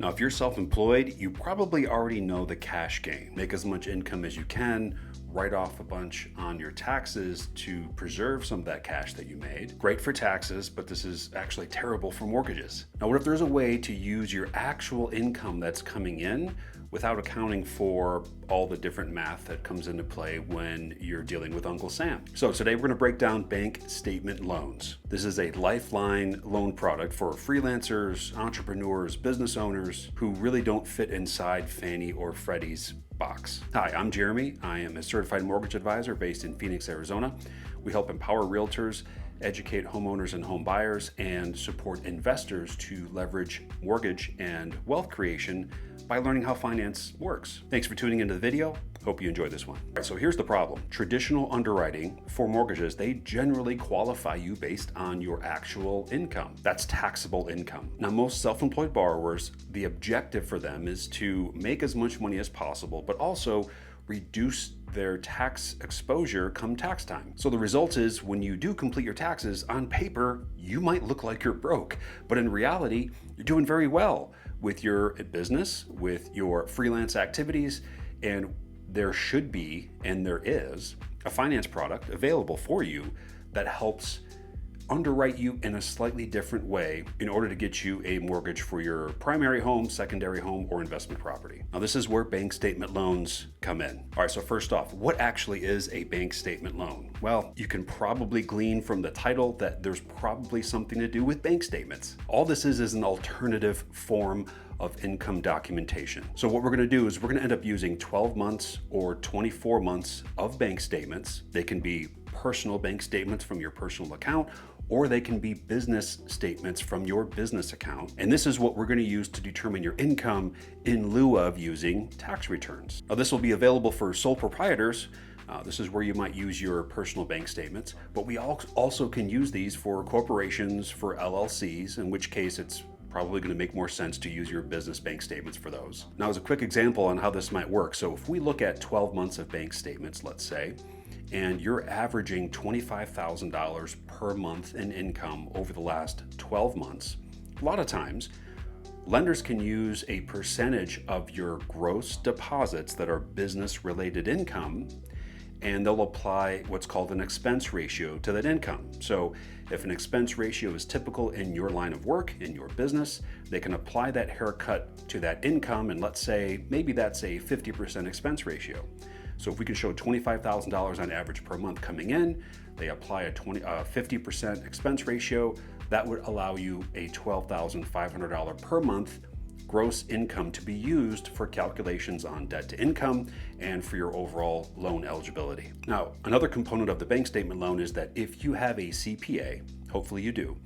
Now, if you're self-employed, you probably already know the cash game. Make as much income as you can, write off a bunch on your taxes to preserve some of that cash that you made. Great for taxes, but this is actually terrible for mortgages. Now, what if there's a way to use your actual income that's coming in without accounting for all the different math that comes into play when you're dealing with Uncle Sam? So today we're going to break down bank statement loans. This is a lifeline loan product for freelancers, entrepreneurs, business owners who really don't fit inside Fannie or Freddie's box. Hi, I'm Jeremy. I am a certified mortgage advisor based in Phoenix, Arizona. We help empower realtors, educate homeowners and home buyers, and support investors to leverage mortgage and wealth creation by learning how finance works. Thanks for tuning into the video. Hope you enjoy this one. All right, so here's the problem. Traditional underwriting for mortgages, they generally qualify you based on your actual income. That's taxable income. Now, most self-employed borrowers, the objective for them is to make as much money as possible, but also reduce their tax exposure come tax time. So the result is when you do complete your taxes, on paper, you might look like you're broke, but in reality, you're doing very well with your business, with your freelance activities, and there should be, and there is, a finance product available for you that helps underwrite you in a slightly different way in order to get you a mortgage for your primary home, secondary home, or investment property. Now, this is where bank statement loans come in. All right, so first off, what actually is a bank statement loan? Well, you can probably glean from the title that there's probably something to do with bank statements. All this is an alternative form of income documentation. So what we're going to do is we're going to end up using 12 months or 24 months of bank statements. They can be personal bank statements from your personal account, or they can be business statements from your business account. And this is what we're going to use to determine your income in lieu of using tax returns. Now, this will be available for sole proprietors. This is where you might use your personal bank statements, but we also can use these for corporations, for LLCs, in which case it's probably going to make more sense to use your business bank statements for those. Now, as a quick example on how this might work, so if we look at 12 months of bank statements, let's say, and you're averaging $25,000 per month in income over the last 12 months, a lot of times, lenders can use a percentage of your gross deposits that are business-related income, and they'll apply what's called an expense ratio to that income. So if an expense ratio is typical in your line of work, in your business, they can apply that haircut to that income, and let's say maybe that's a 50% expense ratio. So if we can show $25,000 on average per month coming in, they apply a 50% expense ratio, that would allow you a $12,500 per month gross income to be used for calculations on debt to income and for your overall loan eligibility. Now, another component of the bank statement loan is that if you have a CPA, hopefully you do,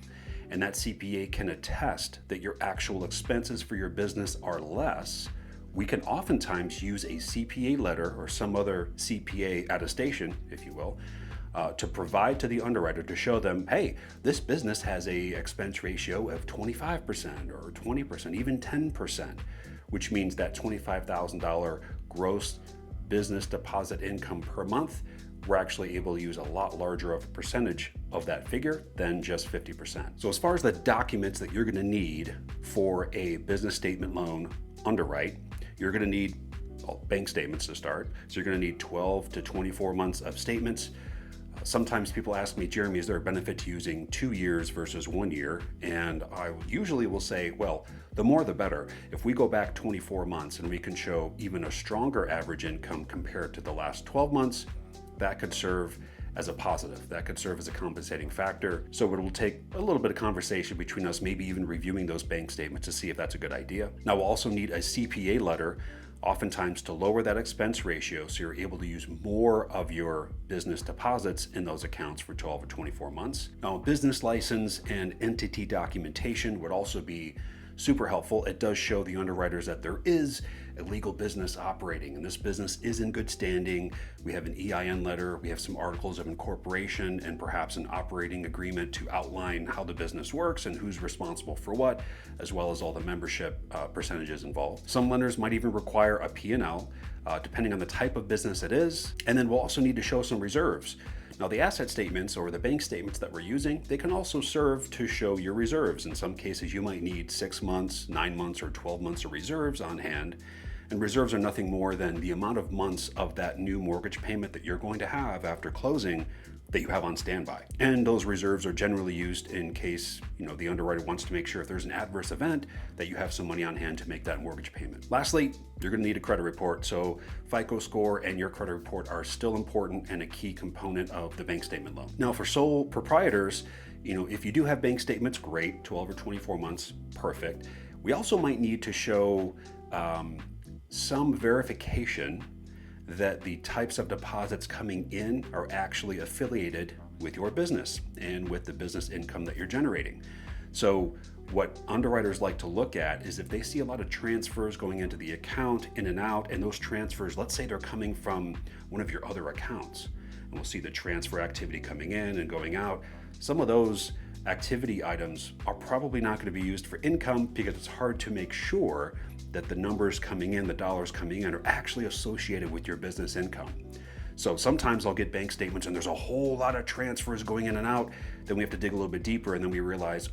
and that CPA can attest that your actual expenses for your business are less, we can oftentimes use a CPA letter or some other CPA attestation, if you will, to provide to the underwriter to show them, hey, this business has a expense ratio of 25% or 20%, even 10%, which means that $25,000 gross business deposit income per month, we're actually able to use a lot larger of a percentage of that figure than just 50%. So as far as the documents that you're going to need for a business statement loan underwrite, you're going to need bank statements to start. So you're going to need 12 to 24 months of statements. Sometimes people ask me, Jeremy, is there a benefit to using 2 years versus 1 year? And I usually will say, well, the more the better. If we go back 24 months and we can show even a stronger average income compared to the last 12 months, that could serve as a positive. That could serve as a compensating factor. So it will take a little bit of conversation between us, maybe even reviewing those bank statements to see if that's a good idea. Now, we'll also need a CPA letter, oftentimes to lower that expense ratio so you're able to use more of your business deposits in those accounts for 12 or 24 months. Now, business license and entity documentation would also be super helpful. It does show the underwriters that there is a legal business operating and this business is in good standing. We have an EIN letter, we have some articles of incorporation, and perhaps an operating agreement to outline how the business works and who's responsible for what, as well as all the membership percentages involved. Some lenders might even require a P&L, depending on the type of business it is. And then we'll also need to show some reserves. Now, the asset statements or the bank statements that we're using, they can also serve to show your reserves. In some cases, you might need 6 months, 9 months, or 12 months of reserves on hand. And reserves are nothing more than the amount of months of that new mortgage payment that you're going to have after closing that you have on standby. And those reserves are generally used in case, the underwriter wants to make sure if there's an adverse event that you have some money on hand to make that mortgage payment. Lastly, you're going to need a credit report. So FICO score and your credit report are still important and a key component of the bank statement loan. Now, for sole proprietors, if you do have bank statements, great, 12 or 24 months, perfect. We also might need to show some verification that the types of deposits coming in are actually affiliated with your business and with the business income that you're generating. So what underwriters like to look at is if they see a lot of transfers going into the account, in and out, and those transfers, let's say they're coming from one of your other accounts, and we'll see the transfer activity coming in and going out. Some of those activity items are probably not going to be used for income because it's hard to make sure that the numbers coming in, the dollars coming in, are actually associated with your business income. So sometimes I'll get bank statements and there's a whole lot of transfers going in and out. Then we have to dig a little bit deeper and then we realize,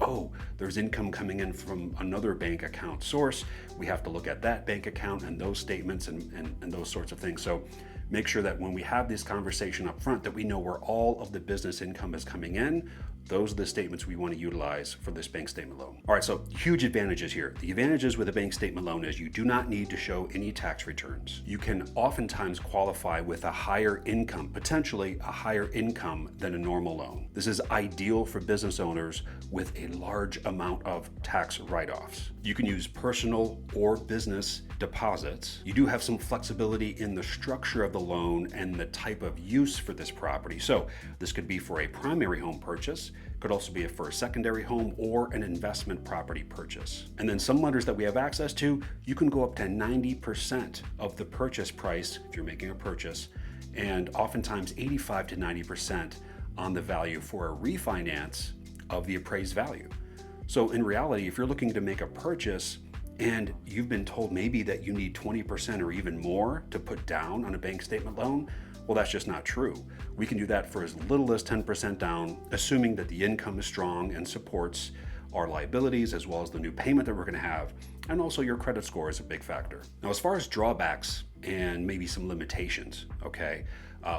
there's income coming in from another bank account source. We have to look at that bank account and those statements and those sorts of things. So make sure that when we have this conversation up front that we know where all of the business income is coming in. Those are the statements we want to utilize for this bank statement loan. All right, so huge advantages here. The advantages with a bank statement loan is you do not need to show any tax returns. You can oftentimes qualify with a higher income, potentially a higher income than a normal loan. This is ideal for business owners with a large amount of tax write-offs. You can use personal or business deposits. You do have some flexibility in the structure of the loan and the type of use for this property. So this could be for a primary home purchase, could also be for a secondary home or an investment property purchase. And then some lenders that we have access to, you can go up to 90% of the purchase price if you're making a purchase, and oftentimes 85 to 90% on the value for a refinance of the appraised value. So in reality, if you're looking to make a purchase and you've been told maybe that you need 20% or even more to put down on a bank statement loan, well, that's just not true. We can do that for as little as 10% down, assuming that the income is strong and supports our liabilities as well as the new payment that we're going to have, and also your credit score is a big factor. Now, as far as drawbacks and maybe some limitations,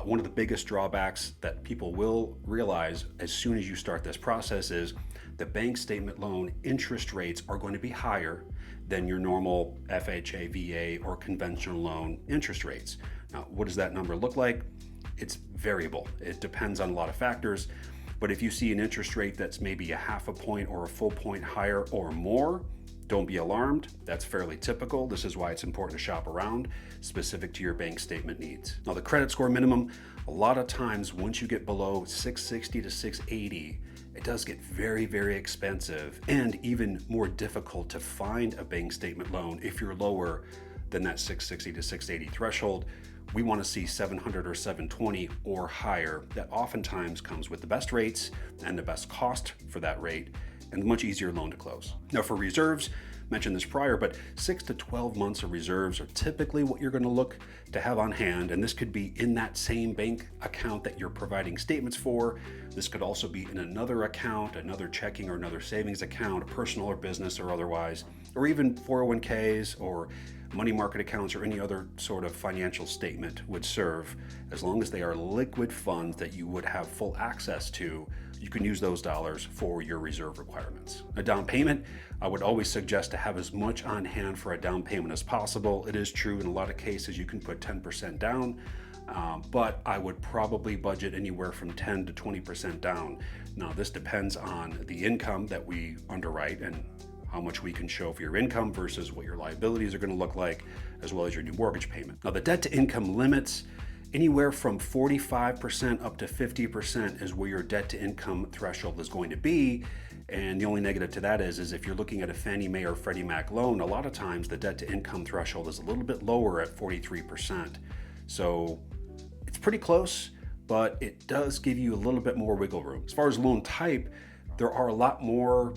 one of the biggest drawbacks that people will realize as soon as you start this process is the bank statement loan interest rates are going to be higher than your normal FHA, VA, or conventional loan interest rates. Now, what does that number look like? It's variable. It depends on a lot of factors, but if you see an interest rate that's maybe a half a point or a full point higher or more, don't be alarmed. That's fairly typical. This is why it's important to shop around, specific to your bank statement needs. Now, the credit score minimum, a lot of times once you get below 660 to 680, it does get very, very expensive and even more difficult to find a bank statement loan if you're lower than that 660 to 680 threshold. We want to see 700 or 720 or higher. That oftentimes comes with the best rates and the best cost for that rate and much easier loan to close. Now, for reserves, mentioned this prior, but 6 to 12 months of reserves are typically what you're going to look to have on hand, and this could be in that same bank account that you're providing statements for. This could also be in another account, another checking or another savings account, personal or business or otherwise, or even 401ks or money market accounts or any other sort of financial statement would serve. As long as they are liquid funds that you would have full access to, you can use those dollars for your reserve requirements. A down payment, I would always suggest to have as much on hand for a down payment as possible. It is true in a lot of cases you can put 10% down, but I would probably budget anywhere from 10 to 20% down. Now, this depends on the income that we underwrite and how much we can show for your income versus what your liabilities are going to look like, as well as your new mortgage payment. Now, the debt to income limits, anywhere from 45% up to 50% is where your debt to income threshold is going to be. And the only negative to that is if you're looking at a Fannie Mae or Freddie Mac loan, a lot of times the debt to income threshold is a little bit lower at 43%. So it's pretty close, but it does give you a little bit more wiggle room. As far as loan type, there are a lot more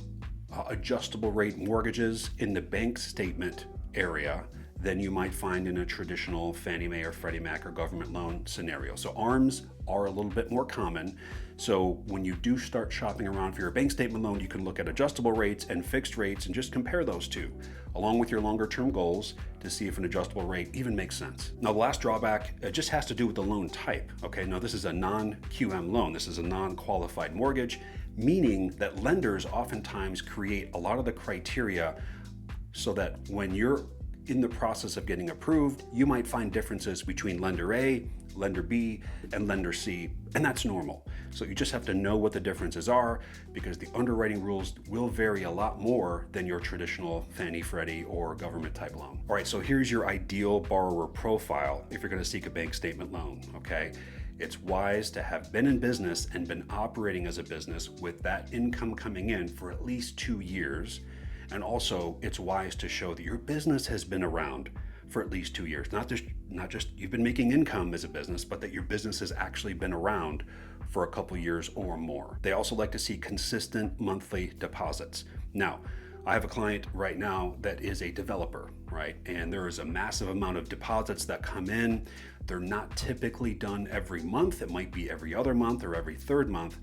adjustable rate mortgages in the bank statement area than you might find in a traditional Fannie Mae or Freddie Mac or government loan scenario. So ARMs are a little bit more common. So when you do start shopping around for your bank statement loan, you can look at adjustable rates and fixed rates and just compare those two, along with your longer term goals, to see if an adjustable rate even makes sense. Now, the last drawback, it just has to do with the loan type. Okay, now this is a non-QM loan. This is a non-qualified mortgage, meaning that lenders oftentimes create a lot of the criteria so that when you're in the process of getting approved, you might find differences between lender A, lender B, and lender C, and that's normal. So you just have to know what the differences are, because the underwriting rules will vary a lot more than your traditional Fannie, Freddie, or government type loan. All right, so here's your ideal borrower profile if you're going to seek a bank statement loan, okay? It's wise to have been in business and been operating as a business with that income coming in for at least 2 years. And also, it's wise to show that your business has been around for at least 2 years. Not just you've been making income as a business, but that your business has actually been around for a couple years or more. They also like to see consistent monthly deposits. Now, I have a client right now that is a developer, right? And there is a massive amount of deposits that come in. They're not typically done every month. It might be every other month or every third month.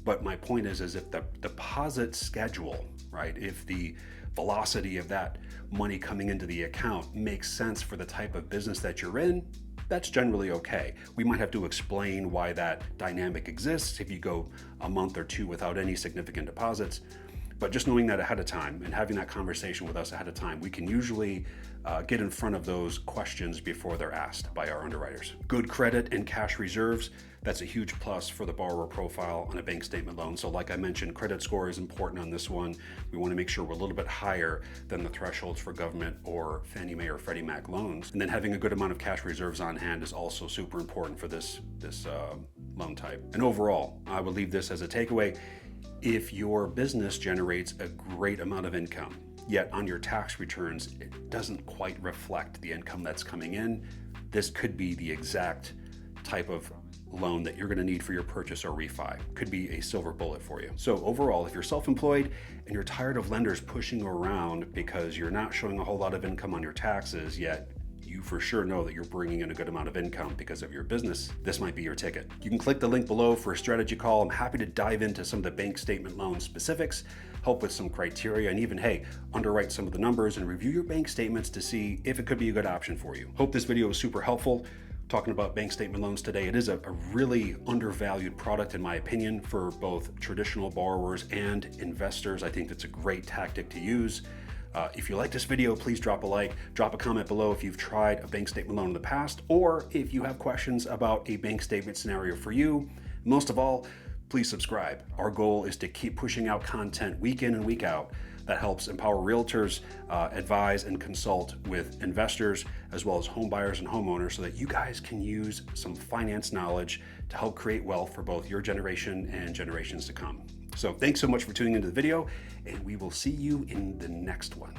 But my point is if the deposit schedule, right, if the velocity of that money coming into the account makes sense for the type of business that you're in, that's generally okay. We might have to explain why that dynamic exists if you go a month or two without any significant deposits. But just knowing that ahead of time and having that conversation with us ahead of time, we can usually get in front of those questions before they're asked by our underwriters. Good credit and cash reserves, that's a huge plus for the borrower profile on a bank statement loan. So like I mentioned, credit score is important on this one. We want to make sure we're a little bit higher than the thresholds for government or Fannie Mae or Freddie Mac loans. And then having a good amount of cash reserves on hand is also super important for this loan type. And overall, I would leave this as a takeaway. If your business generates a great amount of income, yet on your tax returns, it doesn't quite reflect the income that's coming in, this could be the exact type of loan that you're going to need for your purchase or refi. Could be a silver bullet for you. So overall, if you're self-employed and you're tired of lenders pushing you around because you're not showing a whole lot of income on your taxes, yet you for sure know that you're bringing in a good amount of income because of your business, this might be your ticket. You can click the link below for a strategy call. I'm happy to dive into some of the bank statement loan specifics, help with some criteria, and even, hey, underwrite some of the numbers and review your bank statements to see if it could be a good option for you. Hope this video was super helpful. Talking about bank statement loans today, it is a really undervalued product in my opinion for both traditional borrowers and investors. I think it's a great tactic to use. If you like this video, please drop a like, drop a comment below if you've tried a bank statement loan in the past, or if you have questions about a bank statement scenario for you. Most of all, please subscribe. Our goal is to keep pushing out content week in and week out that helps empower realtors, advise and consult with investors, as well as home buyers and homeowners, so that you guys can use some finance knowledge to help create wealth for both your generation and generations to come. So thanks so much for tuning into the video, and we will see you in the next one.